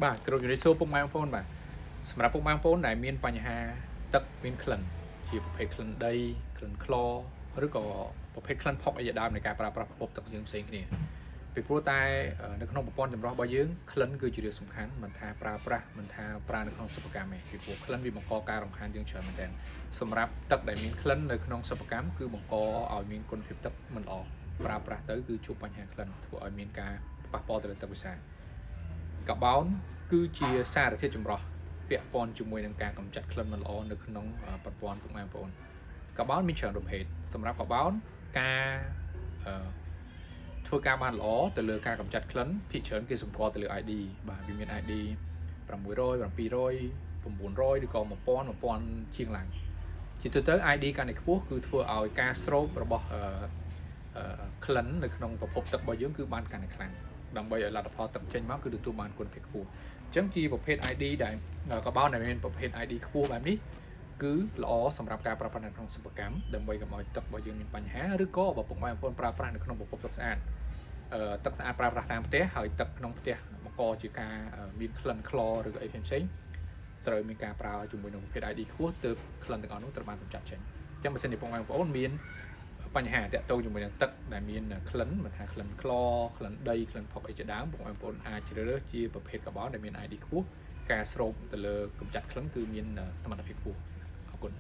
បាទគ្រូជំរាបសួរពុកម៉ែបងប្អូនបាទសម្រាប់ពុកម៉ែបងប្អូនដែលមានបញ្ហាទឹកមានក្លិនជាប្រភេទក្លិនដីក្លិនក្លឬក៏ប្រភេទក្លិនផុកអីជាដើមនៃការប្រើប្រាស់ប្រភពទឹកយើងផ្សេងគ្នាពីព្រោះតែនៅក្នុងប្រព័ន្ធចម្រោះរបស់យើងក្លិនគឺជារឿងសំខាន់មិនថាប្រើប្រាស់មិនថាប្រើនៅក្នុងសិប្បកម្មទេពីព្រោះក្លិនវាបង្កការរំខានយើងច្រើនមែនទែនសម្រាប់ទឹកដែលមានក្លិននៅក្នុងសិប្បកម្មគឺបង្កឲ្យមានគុណភាពទឹកមិនល្អប្រើប្រាស់ទៅគឺជួបបញ្ហាក្លិនធ្វើឲ្យមានការប៉ះពាល់ទៅលើទឹកវិសាកាបូនគឺជាសារធាតុចម្រោះពាក់ព័ន្ធជាមួយនឹងការកម្ចាត់ក្លិនមិនល្អនៅក្នុងប្រព័ន្ធពុកម៉ែបងប្អូនកាបូនមានច្រើនប្រភេទសម្រាប់កាបូនការធ្វើការបានល្អទៅលើការកម្ចាត់ក្លិនភាគច្រើនគេសម្គាល់ទៅលើ ID បាទវាមាន ID 600 700 900ឬក៏1000ជាងឡើងជាទូទៅ ID កាន់តែខ្ពស់គឺធ្វើឲ្យការស្រូបរបស់ក្លិននៅក្នុងប្រភពទឹករបស់យើងគឺបានកាន់តែខ្លាំងដើម្បីឲ្យលទ្ធផលទឹកចេញមកគឺទទួលបានគុណភាពខ្ពស់អញ្ចឹងជាប្រភេទ ID ដែលកាបូនដែលមានប្រភេទ ID ខ្ពស់បែបនេះគឺល្អសម្រាប់ការប្រើប្រាស់នៅក្នុងសិប្បកម្មដើម្បីកុំឲ្យទឹករបស់យើងមានបញ្ហាឬក៏បើពុកម៉ែបងប្អូនប្រើប្រាស់នៅក្នុងប្រភពទឹកស្អាតទឹកស្អាតប្រើប្រាស់តាមផ្ទះហើយទឹកក្នុងផ្ទះបង្កជាការមានក្លិនក្លឬក៏អីផ្សេងៗត្រូវមានការប្រើជាមួយនឹងប្រភេទ ID ខ្ពស់ទើបក្លិនទាំងអស់នោះត្រូវបានកម្ចាត់ចេញអញ្ចឹងបើសិនជាពុកម៉ែបងប្អូនមានបញ្ហាតាក់ទងជាមួយនឹងទឹកដែលមានក្លិនមិនថាក្លិនក្លក្លិនដីក្លិនផុកអីជាដើមបងប្អូនអាចជ្រើសរើសជាប្រភេទកាបូនដែលមាន ID ខ្ពស់ការស្រូបទៅលើកម្ចាត់ក្លិនគឺមានសមត្ថភាពខ្ពស់អរគុណ